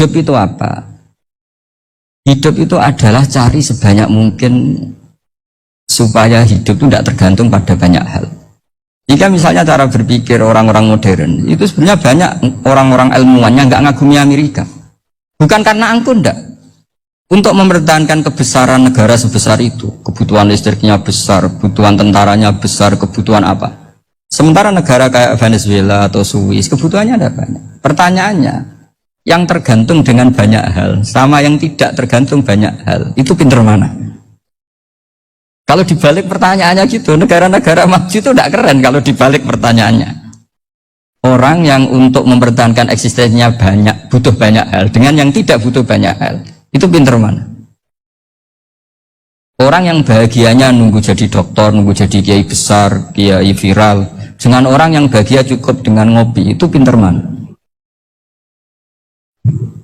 Hidup itu apa? Hidup itu adalah cari sebanyak mungkin supaya hidup itu tidak tergantung pada banyak hal. Jika misalnya cara berpikir orang-orang modern itu sebenarnya banyak orang-orang ilmuwan yang nggak ngagumi Amerika. Bukan karena angkuh, enggak. Untuk mempertahankan kebesaran negara sebesar itu, kebutuhan listriknya besar, kebutuhan tentaranya besar, kebutuhan apa. Sementara negara kayak Venezuela atau Swiss, kebutuhannya ada banyak. Pertanyaannya, yang tergantung dengan banyak hal sama yang tidak tergantung banyak hal, itu pinter mana? Kalau dibalik pertanyaannya gitu, negara-negara maju itu tidak keren kalau dibalik pertanyaannya. Orang yang untuk mempertahankan eksistensinya banyak, butuh banyak hal, dengan yang tidak butuh banyak hal, itu pinter mana? Orang yang bahagianya nunggu jadi dokter, nunggu jadi kiai besar, kiai viral, dengan orang yang bahagia cukup dengan ngopi, itu pinter mana?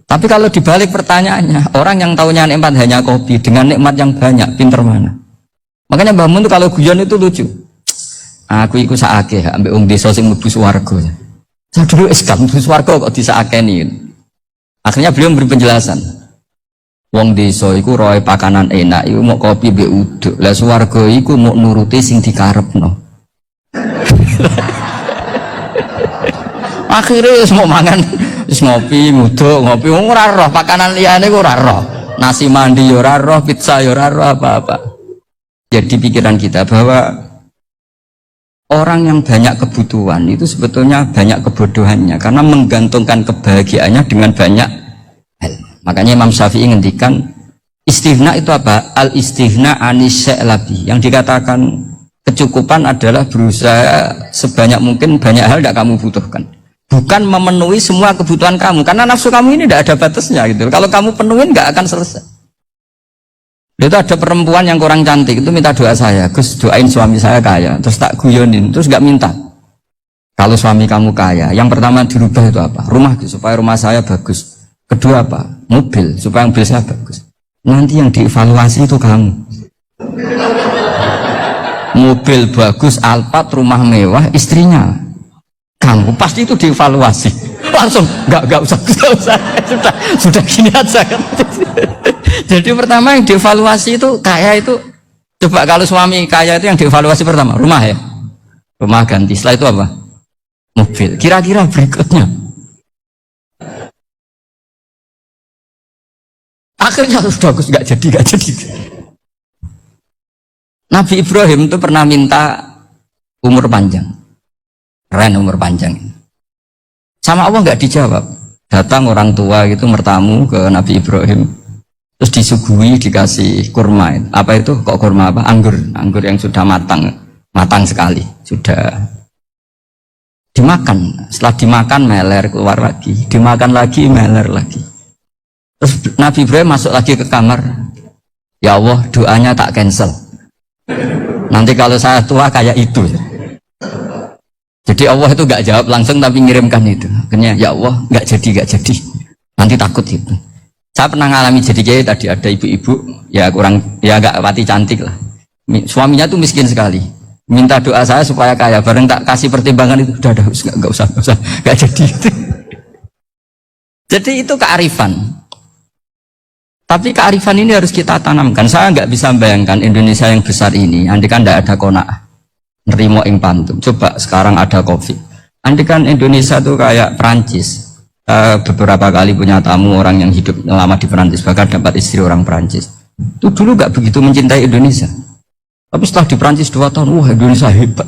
Tapi kalau dibalik pertanyaannya, orang yang taunya nikmat hanya kopi, dengan nikmat yang banyak, pinter mana? Makanya Mbah Mun tuh kalau guyon itu lucu. Aku ikut saake ambek wong desa sing mlebu swarga. Saya dulu gak mlebu swarga kok disakeni. Akhirnya beliau memberi penjelasan. Wong desa iku roe pakanan enak iku mau kopi mbek uduk. Lah swarga iku mau nuruti sing dikarepno. Akhirnya wis mau mangan wis ngopi, nguduk, ngopi ora roh pakanan liyane ku ora roh. Nasi mandi ya ora roh, pizza ya ora roh apa-apa. Jadi pikiran kita bahwa orang yang banyak kebutuhan itu sebetulnya banyak kebodohannya karena menggantungkan kebahagiaannya dengan banyak hal. Makanya Imam Syafi'i ngendikan istighna itu apa? Al istighna anis sya'labi. Yang dikatakan kecukupan adalah berusaha sebanyak mungkin banyak hal tidak kamu butuhkan. Bukan memenuhi semua kebutuhan kamu karena nafsu kamu ini tidak ada batasnya gitu. Kalau kamu penuhin nggak akan selesai. Itu ada perempuan yang kurang cantik itu minta doa saya, Gus doain suami saya kaya, terus tak guyonin, terus gak minta. Kalau suami kamu kaya, yang pertama dirubah itu apa? Rumah supaya rumah saya bagus. Kedua apa? Mobil supaya mobil saya bagus. Nanti yang dievaluasi itu kamu. Mobil bagus, Alphard, rumah mewah, istrinya kamu pasti itu dievaluasi. Langsung nggak usah sudah gini aja kan. Jadi pertama yang dievaluasi itu kaya itu, coba kalau suami kaya itu yang dievaluasi pertama rumah ya, rumah ganti. Setelah itu apa? Mobil. Kira-kira berikutnya akhirnya sudah bagus nggak jadi. Nabi Ibrahim itu pernah minta umur panjang, keren umur panjang. Sama Allah nggak dijawab. Datang orang tua gitu mertamu ke Nabi Ibrahim. Terus disuguhi dikasih kurma. Apa itu? Kok kurma apa? Anggur yang sudah matang sekali. Sudah dimakan. Setelah dimakan meler keluar lagi. Dimakan lagi meler lagi. Terus Nabi Ibrahim masuk lagi ke kamar. Ya Allah, doanya tak cancel. Nanti kalau saya tua kayak itu. Jadi Allah itu gak jawab langsung tapi ngirimkan itu. Akhirnya ya Allah gak jadi. Nanti takut itu. Saya pernah ngalami jadi kiai tadi ada ibu-ibu ya gak pati cantik lah. Suaminya tuh miskin sekali. Minta doa saya supaya kaya. Bareng tak kasih pertimbangan itu udah gak usah gak jadi. Jadi itu kearifan. Tapi kearifan ini harus kita tanamkan. Saya nggak bisa membayangkan Indonesia yang besar ini. Andikan tidak ada qanaah, nerimo ing pantum. Coba sekarang ada COVID. Andikan Indonesia tuh kayak Perancis. Beberapa kali punya tamu orang yang hidup lama di Perancis, bahkan dapat istri orang Perancis. Itu dulu nggak begitu mencintai Indonesia. Tapi setelah di Perancis 2 tahun, wah Indonesia hebat.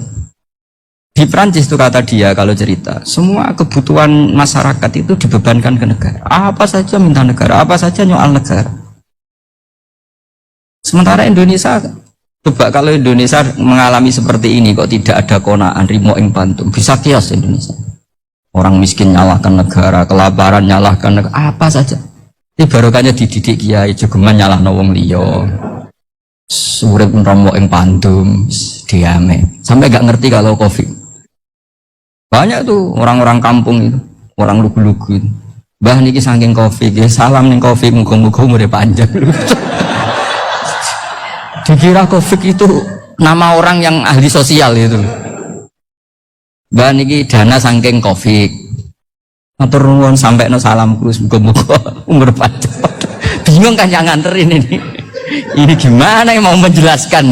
Di Perancis itu kata dia kalau cerita, semua kebutuhan masyarakat itu dibebankan ke negara. Apa saja minta negara, apa saja nyoal negara. Sementara Indonesia, coba kalau Indonesia mengalami seperti ini kok tidak ada qanaah rimo ing pantum, bisa kias Indonesia. Orang miskin nyalahkan negara, kelaparan nyalahkan negara, apa saja. Ini barokahnya dididik kiai, jogeman nyalahno wong liya. Urip romo ing pantum, diame. Sampai gak ngerti kalau COVID. Banyak tuh orang-orang kampung itu, orang lugu-lugu itu. Mbah niki saking COVID, salam ning COVID, muga-muga umure panjang. Dikira COVID itu nama orang yang ahli sosial itu. Mbah niki dana saking COVID, Matur nuwun sampekno salamku muga-muga umur panjang. Bingung kan yang nganterin ini. Ini gimana yang mau menjelaskan?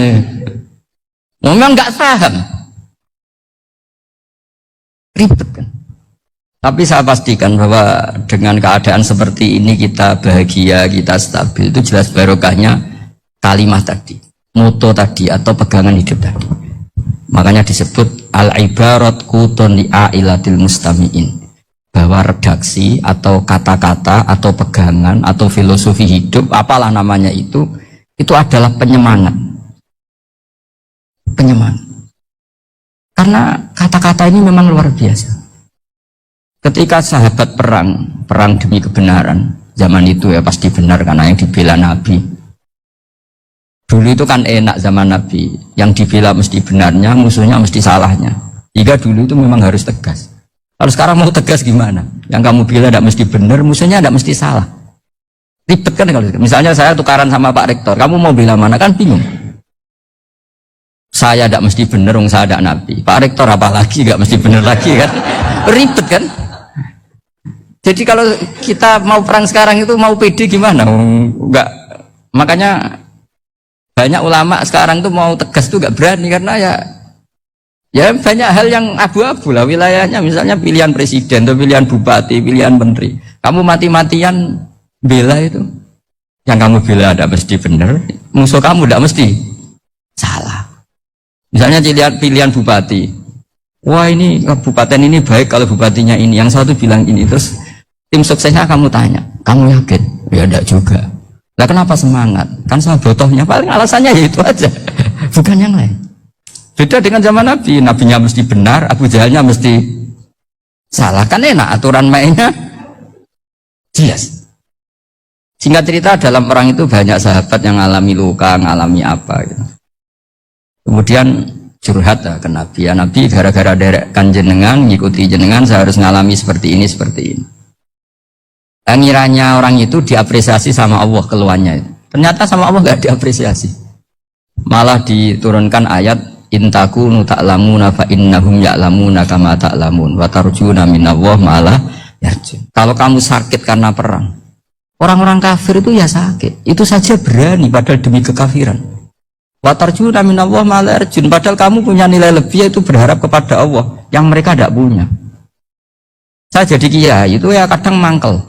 Memang nggak paham. Ribet kan. Tapi saya pastikan bahwa dengan keadaan seperti ini kita bahagia, kita stabil, itu jelas barokahnya kalimat tadi, moto tadi atau pegangan hidup tadi. Makanya disebut al-ibarat qutun li'ailatil mustami'in, bahwa redaksi atau kata-kata atau pegangan atau filosofi hidup, apalah namanya itu adalah penyemangat. Penyemangat. Karena kata-kata ini memang luar biasa. Ketika sahabat perang demi kebenaran, zaman itu ya pasti benar karena yang dibela Nabi. Dulu itu kan enak zaman Nabi, yang dibela mesti benarnya, musuhnya mesti salahnya. Jika dulu itu memang harus tegas. Kalau sekarang mau tegas gimana? Yang kamu bela tidak mesti benar, musuhnya tidak mesti salah. Ribet kan kalau misalnya saya tukaran sama Pak Rektor, kamu mau bela mana kan bingung. Saya tidak mesti benar, saya tidak Nabi. Pak Rektor apalagi tidak mesti benar lagi kan? Ribet kan? Jadi kalau kita mau perang sekarang itu mau pede gimana? Enggak. Makanya banyak ulama sekarang tuh mau tegas tuh enggak berani karena ya banyak hal yang abu-abu lah wilayahnya, misalnya pilihan presiden atau pilihan bupati, pilihan menteri. Kamu mati-matian bela itu. Yang kamu bela ada mesti benar, musuh kamu tidak mesti salah. Misalnya pilihan bupati. Wah ini kabupaten ini baik kalau bupatinya ini, yang satu bilang ini, terus tim suksesnya kamu tanya, kamu yakin? Ya enggak juga. Lah kenapa semangat? Kan sama botohnya, paling alasannya ya itu aja, bukan yang lain. Beda dengan zaman Nabi, Nabinya mesti benar, Abu Jahalnya mesti salah, kan enak aturan mainnya jelas. Singkat cerita dalam perang itu banyak sahabat yang ngalami luka, ngalami apa gitu. Kemudian curhat ke Nabi, ya Nabi gara-gara derekkan jenengan, ngikuti jenengan, saya harus ngalami seperti ini. Ngiranya orang itu diapresiasi sama Allah keluarnya. Ternyata sama Allah nggak diapresiasi. Malah diturunkan ayat intakunu ta'lamuna fa innahum ya'lamuna kama ta'lamun wa tarjuna minallah malah yarjun. Kalau kamu sakit karena perang, orang-orang kafir itu ya sakit. Itu saja berani padahal demi kekafiran. Wa tarjuna minallah malah yarjun. Padahal kamu punya nilai lebih yaitu berharap kepada Allah yang mereka tidak punya. Saya jadi kiai itu ya kadang mangkel.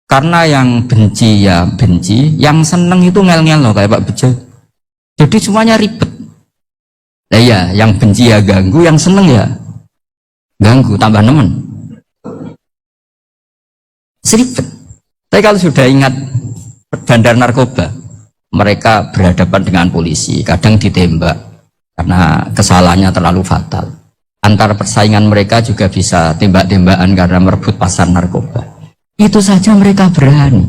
Karena yang benci ya benci, yang seneng itu ngel-ngel loh kayak Pak Bejo. Jadi semuanya ribet. Nah ya, yang benci ya ganggu, yang seneng ya ganggu, tambah nemen. Seribet. Tapi kalau sudah ingat bandar narkoba, mereka berhadapan dengan polisi, kadang ditembak karena kesalahannya terlalu fatal. Antar persaingan mereka juga bisa tembak-tembakan karena merebut pasar narkoba. Itu saja mereka berani.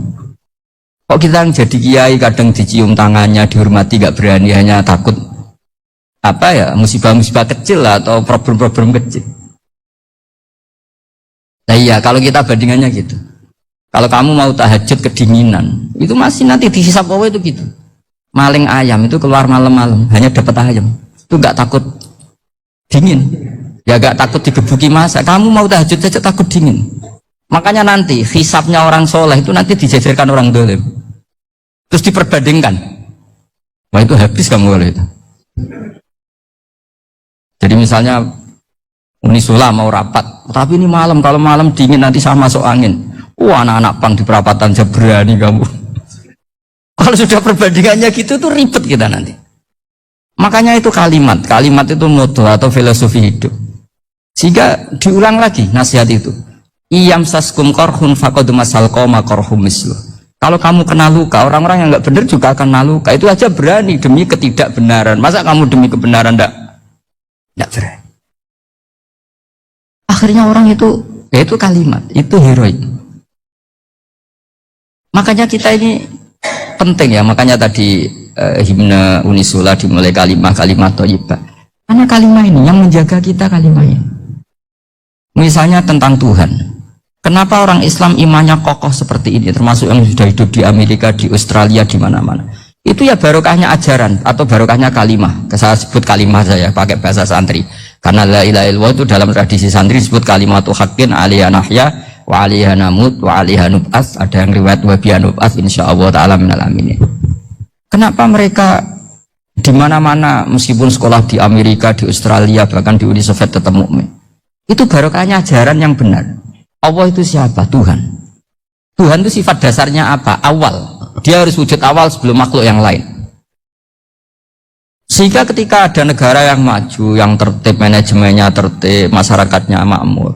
Kok kita yang jadi kiai kadang dicium tangannya, dihormati gak berani, hanya takut apa ya, musibah-musibah kecil lah, atau problem-problem kecil. Nah iya, kalau kita bandingannya gitu. Kalau kamu mau tahajud kedinginan, itu masih nanti dihisap Allah itu gitu. Maling ayam itu keluar malam-malam, hanya dapat ayam. Itu gak takut dingin. Ya gak takut digebuki masa. Kamu mau tahajud saja takut dingin. Makanya nanti hisapnya orang soleh itu nanti dijajarkan orang dolim, terus diperbandingkan. Wah itu habis kamu kalau itu. Jadi misalnya Unisula mau rapat, tapi ini malam, kalau malam dingin nanti sama masuk angin. Wah anak-anak pang di perapatan aja berani kamu. Kalau sudah perbandingannya gitu tuh ribet kita nanti. Makanya itu kalimat itu moto atau filosofi hidup. Sehingga diulang lagi nasihat itu. Iyam saskum korhun faqad masal qoma korhum mislu. Kalau kamu kena luka, orang-orang yang nggak benar juga akan kena luka. Itu aja berani demi ketidakbenaran. Masa kamu demi kebenaran enggak berani? Akhirnya orang itu, ya itu kalimat, itu heroik. Makanya kita ini penting ya. Makanya tadi himne Unisula dimulai kalimat thayyibah. Karena kalimat ini yang menjaga kita kalimat ini. Misalnya tentang Tuhan. Kenapa orang Islam imannya kokoh seperti ini, termasuk yang sudah hidup di Amerika, di Australia, di mana-mana. Itu ya barokahnya ajaran atau barokahnya kalimah. Saya sebut kalimah saya pakai bahasa santri. Karena la ilaha illallah itu dalam tradisi santri disebut kalimatu haqqin 'alaiha nahya wa 'alaiha namut wa 'alaiha nub'ats. Ada yang riwayat wa biha nub'ats insyaallah taala minal aminin. Kenapa mereka di mana-mana meskipun sekolah di Amerika, di Australia, bahkan di Uni Soviet tetap mukmin? Itu barokahnya ajaran yang benar. Allah itu siapa? Tuhan. Tuhan itu sifat dasarnya apa? Awal. Dia harus wujud awal sebelum makhluk yang lain. Sehingga ketika ada negara yang maju, yang tertib, manajemennya tertib, masyarakatnya makmur,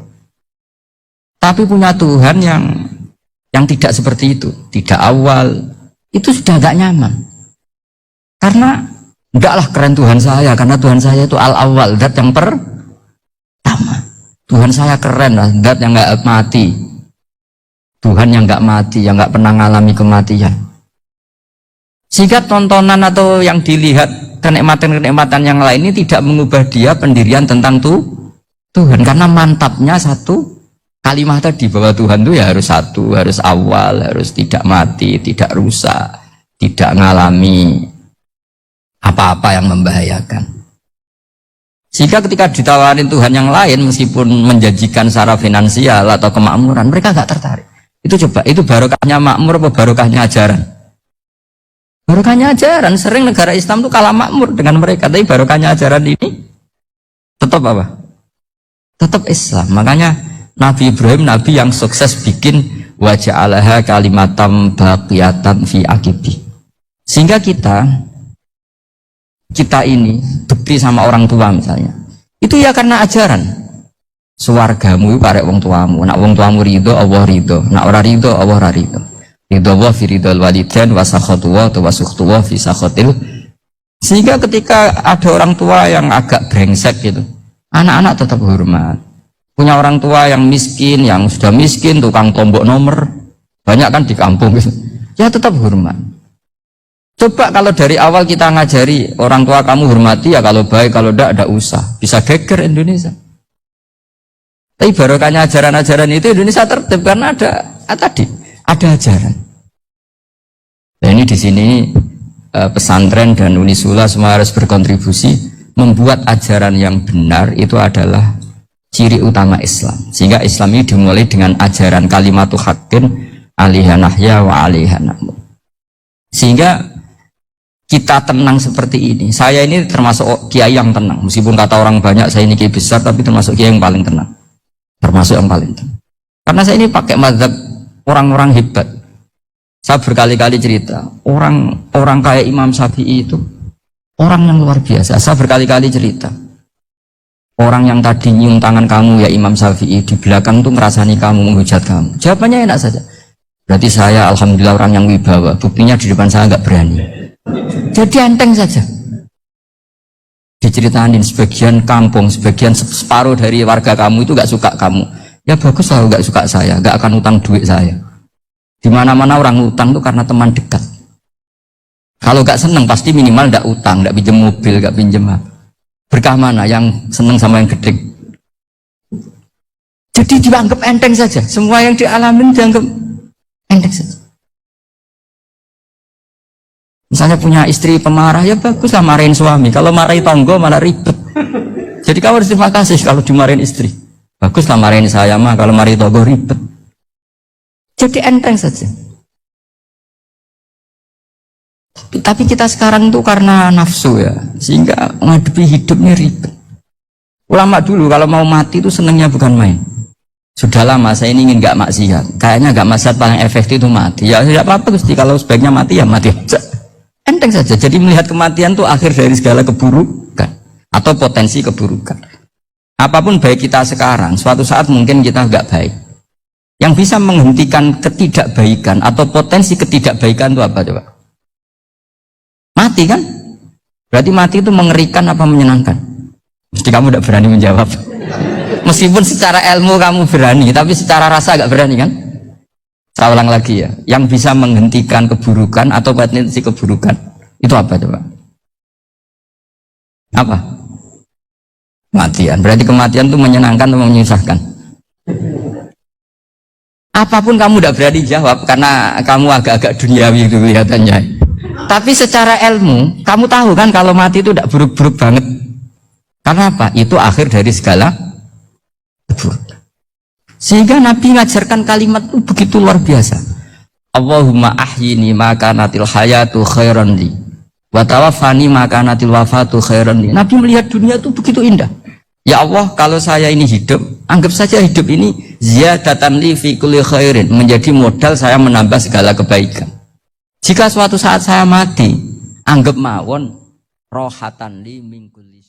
tapi punya Tuhan yang tidak seperti itu, tidak awal, itu sudah agak nyaman. Karena enggaklah keren Tuhan saya, karena Tuhan saya itu al-awal, zat yang pertama. Tuhan saya keren lah, zat yang enggak mati. Tuhan yang enggak mati, yang enggak pernah mengalami kematian. Sehingga tontonan atau yang dilihat kenikmatan-kenikmatan yang lain ini tidak mengubah dia pendirian tentang Tuhan. Karena mantapnya satu kalimat tadi, bahwa Tuhan itu ya harus satu, harus awal, harus tidak mati, tidak rusak, tidak mengalami apa-apa yang membahayakan. Sehingga ketika ditawarin Tuhan yang lain, meskipun menjanjikan secara finansial atau kemakmuran, mereka enggak tertarik. Itu coba, itu barokahnya makmur apa barokahnya ajaran? Barokahnya ajaran. Sering negara Islam itu kalah makmur dengan mereka, tapi barokahnya ajaran ini tetap apa? Tetap Islam. Makanya Nabi Ibrahim, Nabi yang sukses bikin wa ja'alaha kalimatam baqiyatan fi aqibi. Sehingga kita ini bekti sama orang tua misalnya, itu ya karena ajaran. Suwargamu karek wong tuamu, nak wong tuamu ridho, Allah ridho, nak ora ridho, Allah ora ridho. Ridho wa fi ridhol walidain wa sakhatu wa sukhtu wa fi sakhatil. Sehingga ketika ada orang tua yang agak brengsek gitu, anak-anak tetap hormat. Punya orang tua yang miskin, yang sudah miskin, tukang tombok nomor, banyak kan di kampung gitu, ya tetap hormat. Coba kalau dari awal kita ngajari orang tua kamu hormati ya, kalau baik, kalau tidak usah, bisa geger Indonesia. Tapi barokahnya ajaran-ajaran itu Indonesia tertib karena ada ajaran. Nah ini di sini pesantren dan Unisula semua harus berkontribusi membuat ajaran yang benar itu adalah ciri utama Islam. Sehingga Islam ini dimulai dengan ajaran kalimatu haqqin 'alaiha nahya wa 'alaiha namut. Sehingga kita tenang seperti ini. Saya ini termasuk kiai yang tenang. Meskipun kata orang banyak saya ini kiai besar, tapi termasuk kiai yang paling tenang. Termasuk yang paling tenang. Karena saya ini pakai mazhab orang-orang hebat. Saya berkali-kali cerita, orang kayak Imam Syafi'i itu orang yang luar biasa. Saya berkali-kali cerita, orang yang tadi nyium tangan kamu ya Imam Syafi'i, di belakang tuh ngerasani kamu, menghujat kamu. Jawabannya enak saja. Berarti saya alhamdulillah orang yang wibawa. Buktinya di depan saya nggak berani. Jadi enteng saja. Diceritain sebagian kampung, sebagian separuh dari warga kamu itu nggak suka kamu. Ya bagus lah nggak suka saya, nggak akan utang duit saya. Di mana-mana orang utang itu karena teman dekat. Kalau nggak seneng pasti minimal nggak utang, nggak pinjam mobil, nggak pinjam apa. Berkah mana yang seneng sama yang gede? Jadi dianggap enteng saja. Semua yang dialamin dianggap enteng saja. Misalnya punya istri pemarah, ya bagus lah marahin suami. Kalau marahin tonggo malah ribet. Jadi kamu harus terima kasih kalau dimarahin istri. Bagus lah marahin saya mah, kalau marahin tonggo ribet. Jadi enteng saja. Tapi kita sekarang tuh karena nafsu ya, sehingga menghadapi hidupnya ribet. Ulama dulu kalau mau mati itu senengnya bukan main. Sudah lama saya ini ingin gak maksiat. Kayaknya gak maksiat paling efektif itu mati. Ya tidak apa-apa Gusti, kalau sebaiknya mati ya mati aja. Enteng saja. Jadi melihat kematian itu akhir dari segala keburukan atau potensi keburukan. Apapun baik kita sekarang, suatu saat mungkin kita nggak baik. Yang bisa menghentikan ketidakbaikan atau potensi ketidakbaikan itu apa coba? Mati kan? Berarti mati itu mengerikan apa menyenangkan? Mesti kamu tidak berani menjawab. Meskipun secara ilmu kamu berani, tapi secara rasa nggak berani kan? Saya ulang lagi ya, yang bisa menghentikan keburukan atau potensi keburukan itu apa coba? Apa? Kematian. Berarti kematian itu menyenangkan atau menyusahkan? Apapun kamu tidak berani jawab karena kamu agak-agak duniawi itu kelihatannya. Tapi secara ilmu, kamu tahu kan kalau mati itu tidak buruk-buruk banget. Karena apa? Itu akhir dari segala keburukan. Sehingga Nabi ngajarkan kalimat itu begitu luar biasa. Allahumma ahyini maka natil hayatu khairan li wa tawaffani maka natil wafatu khairan li. Nabi melihat dunia itu begitu indah. Ya Allah, kalau saya ini hidup, anggap saja hidup ini ziyadatan li fi kulli khairin, menjadi modal saya menambah segala kebaikan. Jika suatu saat saya mati, anggap mawon rohatan li min kulli